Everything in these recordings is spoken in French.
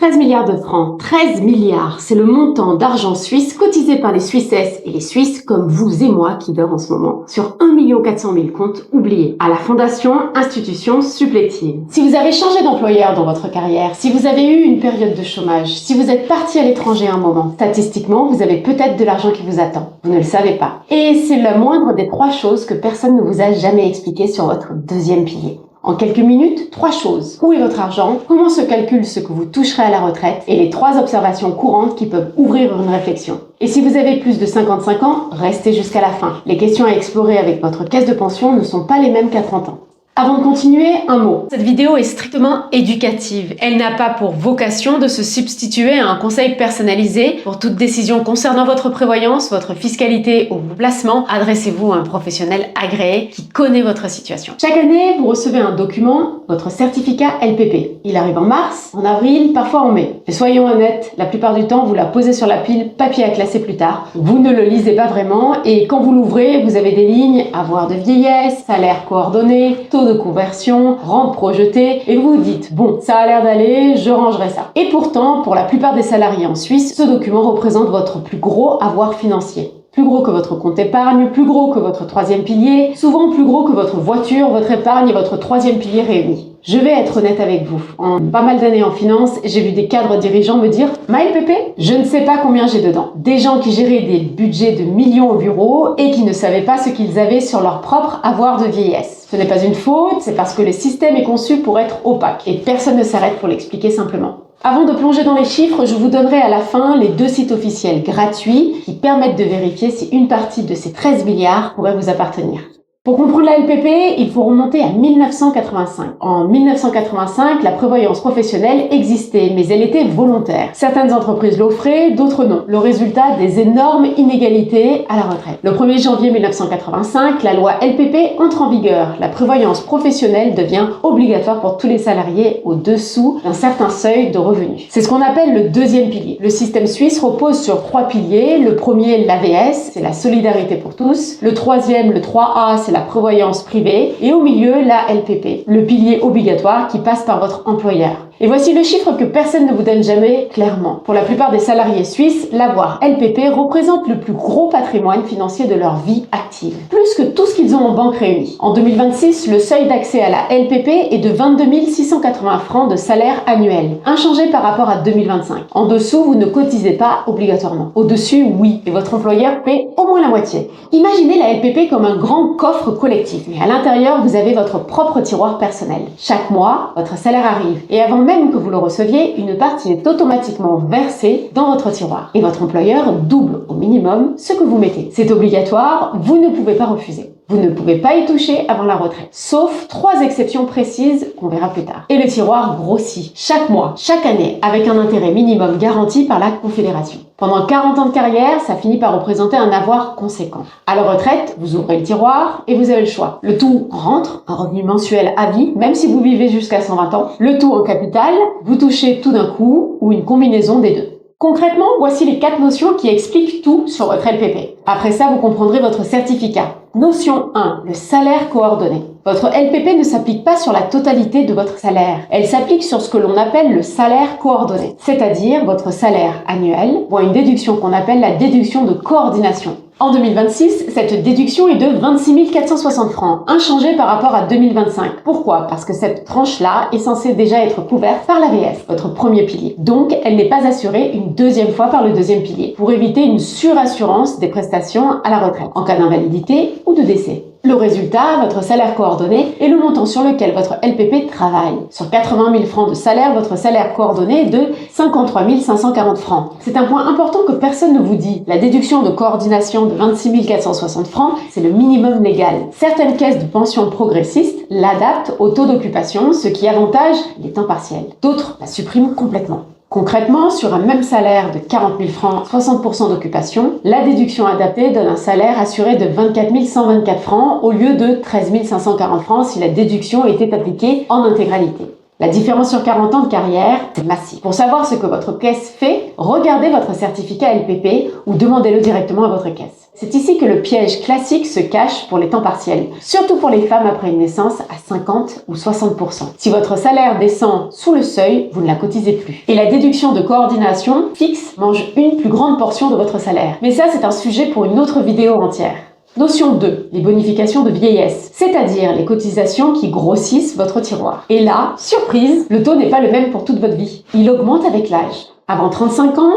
13 milliards de francs, 13 milliards, c'est le montant d'argent suisse cotisé par les Suissesses et les Suisses comme vous et moi qui dort en ce moment sur 1 400 000 comptes oubliés à la Fondation Institution Supplétive. Si vous avez changé d'employeur dans votre carrière, si vous avez eu une période de chômage, si vous êtes parti à l'étranger un moment, statistiquement, vous avez peut-être de l'argent qui vous attend. Vous ne le savez pas. Et c'est la moindre des 3 choses que personne ne vous a jamais expliquées sur votre deuxième pilier. En quelques minutes, 3 choses. Où est votre argent? Comment se calcule ce que vous toucherez à la retraite? Et les 3 observations courantes qui peuvent ouvrir une réflexion. Et si vous avez plus de 55 ans, restez jusqu'à la fin. Les questions à explorer avec votre caisse de pension ne sont pas les mêmes qu'à 30 ans. Avant de continuer, un mot. Cette vidéo est strictement éducative. Elle n'a pas pour vocation de se substituer à un conseil personnalisé. Pour toute décision concernant votre prévoyance, votre fiscalité ou vos placements, adressez-vous à un professionnel agréé qui connaît votre situation. Chaque année, vous recevez un document, votre certificat LPP. Il arrive en mars, en avril, parfois en mai. Mais soyons honnêtes, la plupart du temps, vous la posez sur la pile, papier à classer plus tard. Vous ne le lisez pas vraiment et quand vous l'ouvrez, vous avez des lignes, avoir de vieillesse, salaire coordonné, taux de conversion, rente projetée, et vous vous dites, bon, ça a l'air d'aller, je rangerai ça. Et pourtant, pour la plupart des salariés en Suisse, ce document représente votre plus gros avoir financier. Plus gros que votre compte épargne, plus gros que votre 3e pilier, souvent plus gros que votre voiture, votre épargne et votre 3e pilier réunis. Je vais être honnête avec vous. En pas mal d'années en finance, j'ai vu des cadres dirigeants me dire « Ma LPP, je ne sais pas combien j'ai dedans ». Des gens qui géraient des budgets de millions au bureau et qui ne savaient pas ce qu'ils avaient sur leur propre avoir de vieillesse. Ce n'est pas une faute, c'est parce que le système est conçu pour être opaque et personne ne s'arrête pour l'expliquer simplement. Avant de plonger dans les chiffres, je vous donnerai à la fin les 2 sites officiels gratuits qui permettent de vérifier si une partie de ces 13 milliards pourrait vous appartenir. Pour comprendre la LPP, il faut remonter à 1985. En 1985, la prévoyance professionnelle existait, mais elle était volontaire. Certaines entreprises l'offraient, d'autres non. Le résultat des énormes inégalités à la retraite. Le 1er janvier 1985, la loi LPP entre en vigueur. La prévoyance professionnelle devient obligatoire pour tous les salariés au-dessous d'un certain seuil de revenus. C'est ce qu'on appelle le 2e pilier. Le système suisse repose sur 3 piliers. Le premier, l'AVS, c'est la solidarité pour tous. Le 3e, le 3A, c'est la prévoyance privée, et au milieu, la LPP, le pilier obligatoire qui passe par votre employeur. Et voici le chiffre que personne ne vous donne jamais clairement. Pour la plupart des salariés suisses, l'avoir LPP représente le plus gros patrimoine financier de leur vie active. Plus que tout ce qu'ils ont en banque réunie. En 2026, le seuil d'accès à la LPP est de 22 680 francs de salaire annuel, inchangé par rapport à 2025. En dessous, vous ne cotisez pas obligatoirement. Au-dessus, oui, et votre employeur paie au moins la moitié. Imaginez la LPP comme un grand coffre collectif, mais à l'intérieur, vous avez votre propre tiroir personnel. Chaque mois, votre salaire arrive, et avant même que vous le receviez, une partie est automatiquement versée dans votre tiroir. Et votre employeur double au minimum ce que vous mettez. C'est obligatoire, vous ne pouvez pas refuser. Vous ne pouvez pas y toucher avant la retraite. Sauf 3 exceptions précises qu'on verra plus tard. Et le tiroir grossit chaque mois, chaque année, avec un intérêt minimum garanti par la Confédération. Pendant 40 ans de carrière, ça finit par représenter un avoir conséquent. À la retraite, vous ouvrez le tiroir et vous avez le choix. Le tout rentre, un revenu mensuel à vie, même si vous vivez jusqu'à 120 ans. Le tout en capital, vous touchez tout d'un coup, ou une combinaison des deux. Concrètement, voici les 4 notions qui expliquent tout sur votre LPP. Après ça, vous comprendrez votre certificat. Notion 1, le salaire coordonné. Votre LPP ne s'applique pas sur la totalité de votre salaire. Elle s'applique sur ce que l'on appelle le salaire coordonné, c'est-à-dire votre salaire annuel, ou une déduction qu'on appelle la déduction de coordination. En 2026, cette déduction est de 26 460 francs, inchangée par rapport à 2025. Pourquoi? Parce que cette tranche-là est censée déjà être couverte par l'AVS, votre premier pilier. Donc, elle n'est pas assurée une 2e fois par le 2e pilier, pour éviter une surassurance des prestations à la retraite, en cas d'invalidité ou de décès. Le résultat, votre salaire coordonné, est le montant sur lequel votre LPP travaille. Sur 80 000 francs de salaire, votre salaire coordonné est de 53 540 francs. C'est un point important que personne ne vous dit. La déduction de coordination de 26 460 francs, c'est le minimum légal. Certaines caisses de pension progressistes l'adaptent au taux d'occupation, ce qui avantage les temps partiels. D'autres la suppriment complètement. Concrètement, sur un même salaire de 40 000 francs, 60% d'occupation, la déduction adaptée donne un salaire assuré de 24 124 francs au lieu de 13 540 francs si la déduction était appliquée en intégralité. La différence sur 40 ans de carrière, c'est massif. Pour savoir ce que votre caisse fait, regardez votre certificat LPP ou demandez-le directement à votre caisse. C'est ici que le piège classique se cache pour les temps partiels, surtout pour les femmes après une naissance à 50 ou 60%. Si votre salaire descend sous le seuil, vous ne la cotisez plus. Et la déduction de coordination fixe mange une plus grande portion de votre salaire. Mais ça, c'est un sujet pour une autre vidéo entière. Notion 2, les bonifications de vieillesse, c'est-à-dire les cotisations qui grossissent votre tiroir. Et là, surprise, le taux n'est pas le même pour toute votre vie. Il augmente avec l'âge. Avant 35 ans,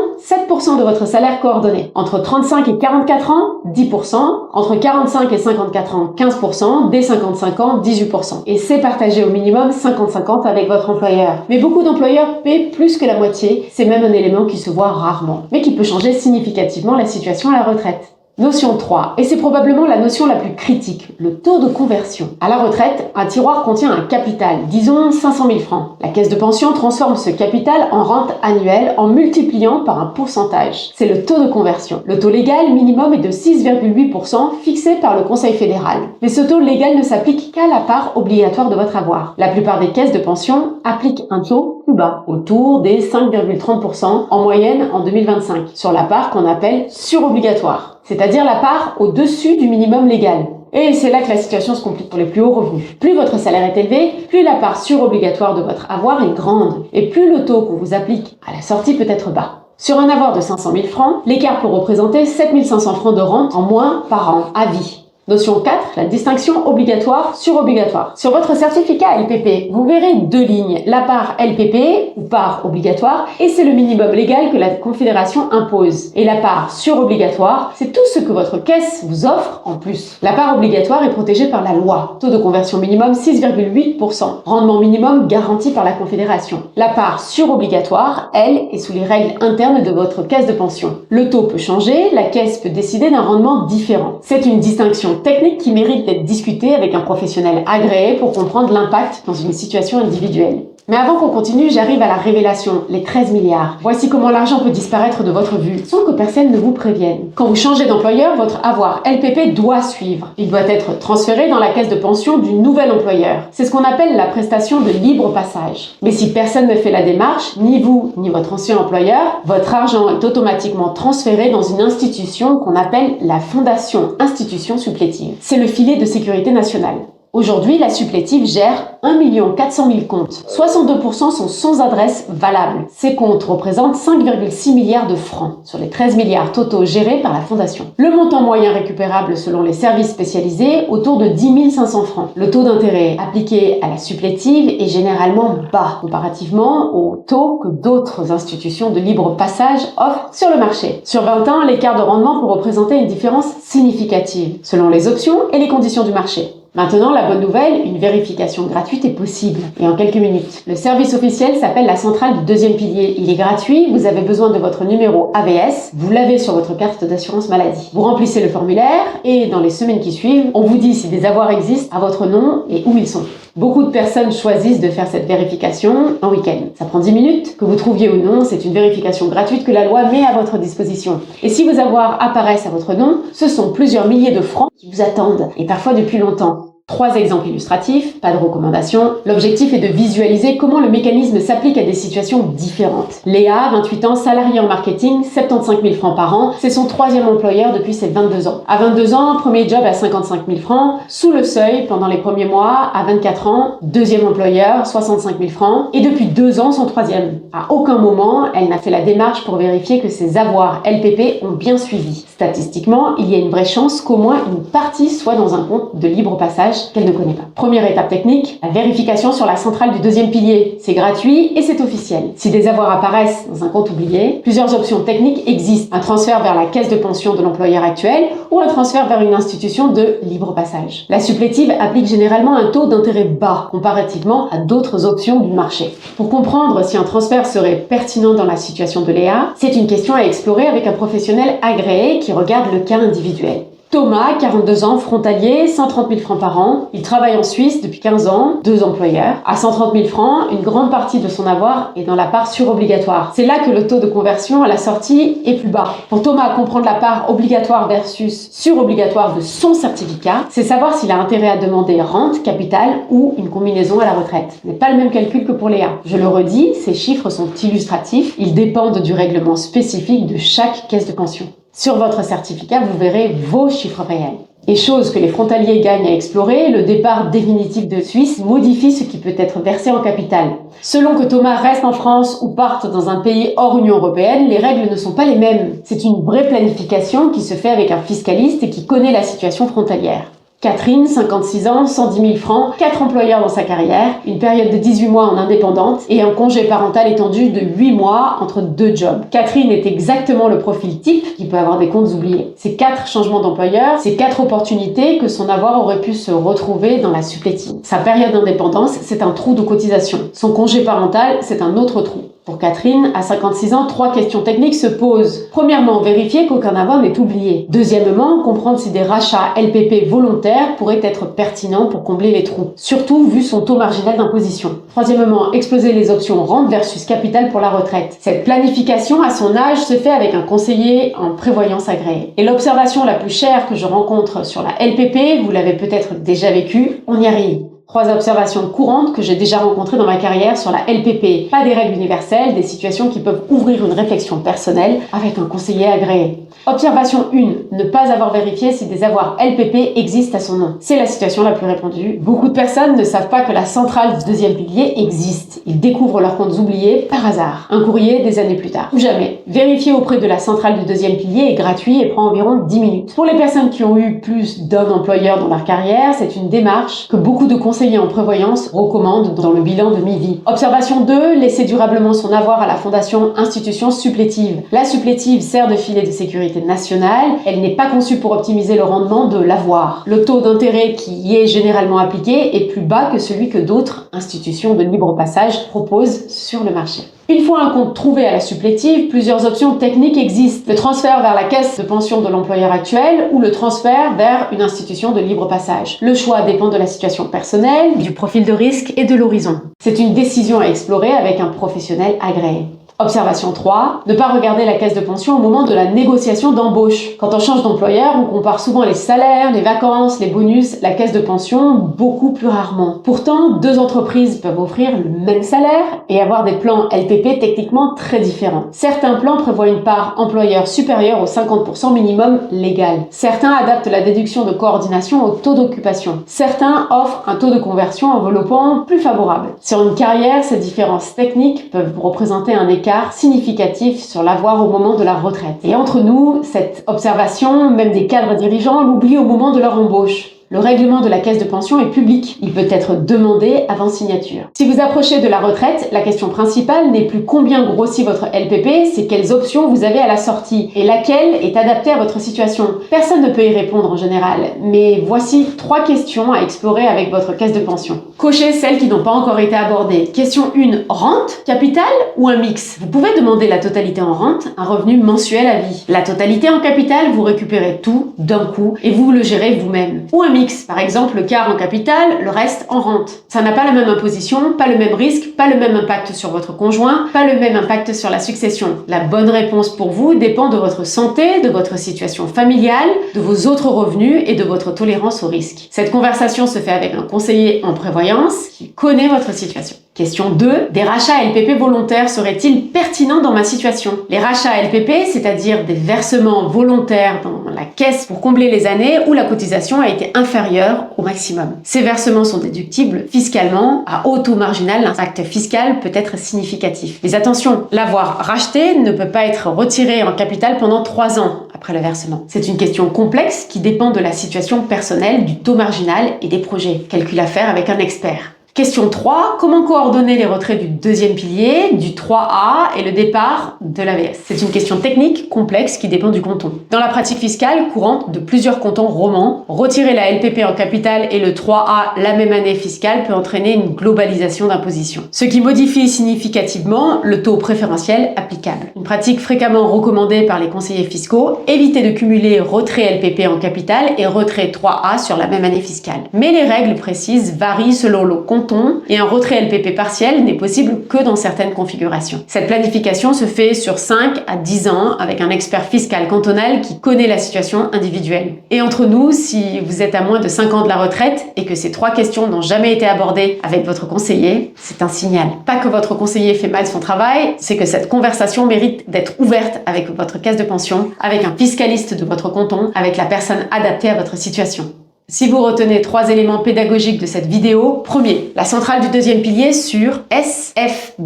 7% de votre salaire coordonné. Entre 35 et 44 ans, 10%. Entre 45 et 54 ans, 15%. Dès 55 ans, 18%. Et c'est partagé au minimum 50-50 avec votre employeur. Mais beaucoup d'employeurs paient plus que la moitié. C'est même un élément qui se voit rarement, mais qui peut changer significativement la situation à la retraite. Notion 3, et c'est probablement la notion la plus critique, le taux de conversion. À la retraite, un tiroir contient un capital, disons 500 000 francs. La caisse de pension transforme ce capital en rente annuelle en multipliant par un pourcentage. C'est le taux de conversion. Le taux légal minimum est de 6,8% fixé par le Conseil fédéral. Mais ce taux légal ne s'applique qu'à la part obligatoire de votre avoir. La plupart des caisses de pension appliquent un taux plus bas, autour des 5,30% en moyenne en 2025, sur la part qu'on appelle surobligatoire. C'est-à-dire la part au-dessus du minimum légal. Et c'est là que la situation se complique pour les plus hauts revenus. Plus votre salaire est élevé, plus la part surobligatoire de votre avoir est grande, et plus le taux qu'on vous applique à la sortie peut être bas. Sur un avoir de 500 000 francs, l'écart peut représenter 7 500 francs de rente en moins par an, à vie. Notion 4, la distinction obligatoire-surobligatoire. Sur votre certificat LPP, vous verrez deux lignes, la part LPP, ou part obligatoire, et c'est le minimum légal que la Confédération impose. Et la part surobligatoire, c'est tout ce que votre caisse vous offre en plus. La part obligatoire est protégée par la loi. Taux de conversion minimum 6,8%. Rendement minimum garanti par la Confédération. La part surobligatoire, elle, est sous les règles internes de votre caisse de pension. Le taux peut changer, la caisse peut décider d'un rendement différent. C'est une distinction technique qui mérite d'être discutée avec un professionnel agréé pour comprendre l'impact dans une situation individuelle. Mais avant qu'on continue, j'arrive à la révélation, les 13 milliards. Voici comment l'argent peut disparaître de votre vue, sans que personne ne vous prévienne. Quand vous changez d'employeur, votre avoir LPP doit suivre. Il doit être transféré dans la caisse de pension du nouvel employeur. C'est ce qu'on appelle la prestation de libre passage. Mais si personne ne fait la démarche, ni vous, ni votre ancien employeur, votre argent est automatiquement transféré dans une institution qu'on appelle la Fondation Institution Supplétive. C'est le filet de sécurité nationale. Aujourd'hui, la supplétive gère 1 400 000 comptes. 62% sont sans adresse valable. Ces comptes représentent 5,6 milliards de francs sur les 13 milliards totaux gérés par la Fondation. Le montant moyen récupérable selon les services spécialisés, autour de 10 500 francs. Le taux d'intérêt appliqué à la supplétive est généralement bas, comparativement au taux que d'autres institutions de libre passage offrent sur le marché. Sur 20 ans, l'écart de rendement peut représenter une différence significative, selon les options et les conditions du marché. Maintenant, la bonne nouvelle, une vérification gratuite est possible, et en quelques minutes. Le service officiel s'appelle la centrale du deuxième pilier. Il est gratuit, vous avez besoin de votre numéro AVS, vous l'avez sur votre carte d'assurance maladie. Vous remplissez le formulaire, et dans les semaines qui suivent, on vous dit si des avoirs existent à votre nom et où ils sont. Beaucoup de personnes choisissent de faire cette vérification en week-end. Ça prend 10 minutes, que vous trouviez ou non, c'est une vérification gratuite que la loi met à votre disposition. Et si vos avoirs apparaissent à votre nom, ce sont plusieurs milliers de francs qui vous attendent, et parfois depuis longtemps. 3 exemples illustratifs, pas de recommandation. L'objectif est de visualiser comment le mécanisme s'applique à des situations différentes. Léa, 28 ans, salariée en marketing, 75 000 francs par an. C'est son 3e employeur depuis ses 22 ans. À 22 ans, premier job à 55 000 francs. Sous le seuil, pendant les premiers mois, à 24 ans, 2e employeur, 65 000 francs. Et depuis 2 ans, son 3e. À aucun moment, elle n'a fait la démarche pour vérifier que ses avoirs LPP ont bien suivi. Statistiquement, il y a une vraie chance qu'au moins une partie soit dans un compte de libre passage qu'elle ne connaît pas. Première étape technique, la vérification sur la centrale du deuxième pilier. C'est gratuit et c'est officiel. Si des avoirs apparaissent dans un compte oublié, plusieurs options techniques existent. Un transfert vers la caisse de pension de l'employeur actuel ou un transfert vers une institution de libre passage. La supplétive applique généralement un taux d'intérêt bas comparativement à d'autres options du marché. Pour comprendre si un transfert serait pertinent dans la situation de Léa, c'est une question à explorer avec un professionnel agréé qui regarde le cas individuel. Thomas, 42 ans, frontalier, 130 000 francs par an. Il travaille en Suisse depuis 15 ans, 2 employeurs. À 130 000 francs, une grande partie de son avoir est dans la part surobligatoire. C'est là que le taux de conversion à la sortie est plus bas. Pour Thomas, comprendre la part obligatoire versus surobligatoire de son certificat, c'est savoir s'il a intérêt à demander rente, capital ou une combinaison à la retraite. Ce n'est pas le même calcul que pour Léa. Je le redis, ces chiffres sont illustratifs. Ils dépendent du règlement spécifique de chaque caisse de pension. Sur votre certificat, vous verrez vos chiffres réels. Et chose que les frontaliers gagnent à explorer, le départ définitif de Suisse modifie ce qui peut être versé en capital. Selon que Thomas reste en France ou parte dans un pays hors Union européenne, les règles ne sont pas les mêmes. C'est une vraie planification qui se fait avec un fiscaliste et qui connaît la situation frontalière. Catherine, 56 ans, 110 000 francs, 4 employeurs dans sa carrière, une période de 18 mois en indépendante et un congé parental étendu de 8 mois entre 2 jobs. Catherine est exactement le profil type qui peut avoir des comptes oubliés. Ces 4 changements d'employeur, ces 4 opportunités que son avoir aurait pu se retrouver dans la supplétive. Sa période d'indépendance, c'est un trou de cotisation. Son congé parental, c'est un autre trou. Pour Catherine, à 56 ans, 3 questions techniques se posent. Premièrement, vérifier qu'aucun avoir n'est oublié. Deuxièmement, comprendre si des rachats LPP volontaires pourraient être pertinents pour combler les trous, surtout vu son taux marginal d'imposition. Troisièmement, exploser les options rente versus capital pour la retraite. Cette planification à son âge se fait avec un conseiller en prévoyance agréé. Et l'observation la plus chère que je rencontre sur la LPP, vous l'avez peut-être déjà vécue, on y arrive. 3 observations courantes que j'ai déjà rencontrées dans ma carrière sur la LPP. Pas des règles universelles, des situations qui peuvent ouvrir une réflexion personnelle avec un conseiller agréé. Observation 1. Ne pas avoir vérifié si des avoirs LPP existent à son nom. C'est la situation la plus répandue. Beaucoup de personnes ne savent pas que la centrale du deuxième pilier existe. Ils découvrent leurs comptes oubliés par hasard. Un courrier des années plus tard. Ou jamais. Vérifier auprès de la centrale du deuxième pilier est gratuit et prend environ 10 minutes. Pour les personnes qui ont eu plus d'un employeur dans leur carrière, c'est une démarche que beaucoup de conseillers en prévoyance recommandent dans le bilan de mi-vie. Observation 2. Laisser durablement son avoir à la fondation institution supplétive. La supplétive sert de filet de sécurité nationale, elle n'est pas conçue pour optimiser le rendement de l'avoir. Le taux d'intérêt qui y est généralement appliqué est plus bas que celui que d'autres institutions de libre passage proposent sur le marché. Une fois un compte trouvé à la supplétive, plusieurs options techniques existent. Le transfert vers la caisse de pension de l'employeur actuel ou le transfert vers une institution de libre passage. Le choix dépend de la situation personnelle, du profil de risque et de l'horizon. C'est une décision à explorer avec un professionnel agréé. Observation 3. Ne pas regarder la caisse de pension au moment de la négociation d'embauche. Quand on change d'employeur, on compare souvent les salaires, les vacances, les bonus, la caisse de pension beaucoup plus rarement. Pourtant, 2 entreprises peuvent offrir le même salaire et avoir des plans LPP techniquement très différents. Certains plans prévoient une part employeur supérieure au 50% minimum légal. Certains adaptent la déduction de coordination au taux d'occupation. Certains offrent un taux de conversion enveloppant plus favorable. Sur une carrière, ces différences techniques peuvent représenter un écart significatif sur l'avoir au moment de la retraite. Et entre nous, cette observation, même des cadres dirigeants, l'oublient au moment de leur embauche. Le règlement de la caisse de pension est public. Il peut être demandé avant signature. Si vous approchez de la retraite, la question principale n'est plus combien grossit votre LPP, c'est quelles options vous avez à la sortie et laquelle est adaptée à votre situation. Personne ne peut y répondre en général, mais voici 3 questions à explorer avec votre caisse de pension. Cochez celles qui n'ont pas encore été abordées. Question 1, rente, capital ou un mix? Vous pouvez demander la totalité en rente, un revenu mensuel à vie. La totalité en capital, vous récupérez tout d'un coup et vous le gérez vous-même. Ou un mix. Par exemple, le quart en capital, le reste en rente. Ça n'a pas la même imposition, pas le même risque, pas le même impact sur votre conjoint, pas le même impact sur la succession. La bonne réponse pour vous dépend de votre santé, de votre situation familiale, de vos autres revenus et de votre tolérance au risque. Cette conversation se fait avec un conseiller en prévoyance qui connaît votre situation. Question 2. Des rachats LPP volontaires seraient-ils pertinents dans ma situation? Les rachats LPP, c'est-à-dire des versements volontaires dans la caisse pour combler les années où la cotisation a été inférieure au maximum. Ces versements sont déductibles fiscalement. À haut taux marginal, l'impact fiscal peut être significatif. Mais attention, l'avoir racheté ne peut pas être retiré en capital pendant 3 ans après le versement. C'est une question complexe qui dépend de la situation personnelle, du taux marginal et des projets. Calcul à faire avec un expert. Question 3. Comment coordonner les retraits du deuxième pilier, du 3A et le départ de l'AVS? C'est une question technique, complexe, qui dépend du canton. Dans la pratique fiscale courante de plusieurs cantons romans, retirer la LPP en capital et le 3A la même année fiscale peut entraîner une globalisation d'imposition, ce qui modifie significativement le taux préférentiel applicable. Une pratique fréquemment recommandée par les conseillers fiscaux, éviter de cumuler retrait LPP en capital et retrait 3A sur la même année fiscale. Mais les règles précises varient selon le canton canton et un retrait LPP partiel n'est possible que dans certaines configurations. Cette planification se fait sur 5 à 10 ans avec un expert fiscal cantonal qui connaît la situation individuelle. Et entre nous, si vous êtes à moins de 5 ans de la retraite et que ces 3 questions n'ont jamais été abordées avec votre conseiller, c'est un signal. Pas que votre conseiller fait mal son travail, c'est que cette conversation mérite d'être ouverte avec votre caisse de pension, avec un fiscaliste de votre canton, avec la personne adaptée à votre situation. Si vous retenez 3 éléments pédagogiques de cette vidéo, premier, la centrale du deuxième pilier sur sfbvg.ch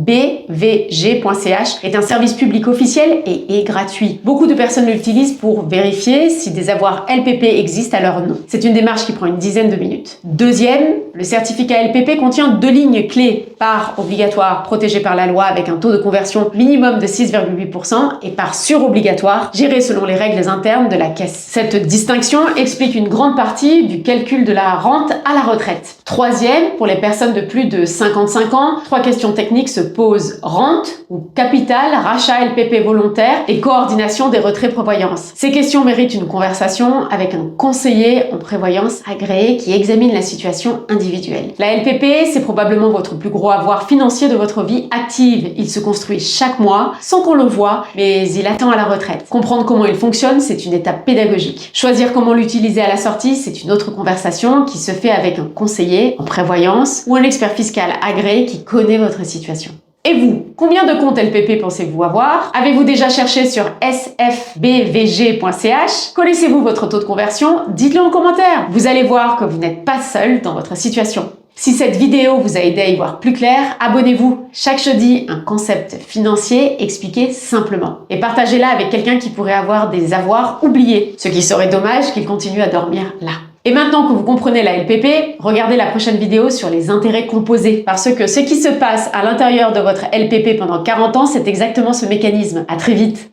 est un service public officiel et est gratuit. Beaucoup de personnes l'utilisent pour vérifier si des avoirs LPP existent à leur nom. C'est une démarche qui prend une dizaine de minutes. Deuxième, le certificat LPP contient 2 lignes clés, part obligatoire protégée par la loi avec un taux de conversion minimum de 6,8% et part surobligatoire gérée selon les règles internes de la caisse. Cette distinction explique une grande partie du calcul de la rente à la retraite. Troisième, pour les personnes de plus de 55 ans, 3 questions techniques se posent: rente ou capital, rachat LPP volontaire et coordination des retraits prévoyance. Ces questions méritent une conversation avec un conseiller en prévoyance agréé qui examine la situation individuelle. La LPP, c'est probablement votre plus gros avoir financier de votre vie active. Il se construit chaque mois sans qu'on le voie, mais il attend à la retraite. Comprendre comment il fonctionne, c'est une étape pédagogique. Choisir comment l'utiliser à la sortie, c'est une autre conversation qui se fait avec un conseiller en prévoyance ou un expert fiscal agréé qui connaît votre situation. Et vous, combien de comptes LPP pensez-vous avoir? Avez-vous déjà cherché sur sfbvg.ch? Connaissez-vous votre taux de conversion? Dites-le en commentaire. Vous allez voir que vous n'êtes pas seul dans votre situation. Si cette vidéo vous a aidé à y voir plus clair, abonnez-vous. Chaque jeudi, un concept financier expliqué simplement. Et partagez-la avec quelqu'un qui pourrait avoir des avoirs oubliés. Ce qui serait dommage qu'il continue à dormir là. Et maintenant que vous comprenez la LPP, regardez la prochaine vidéo sur les intérêts composés. Parce que ce qui se passe à l'intérieur de votre LPP pendant 40 ans, c'est exactement ce mécanisme. À très vite.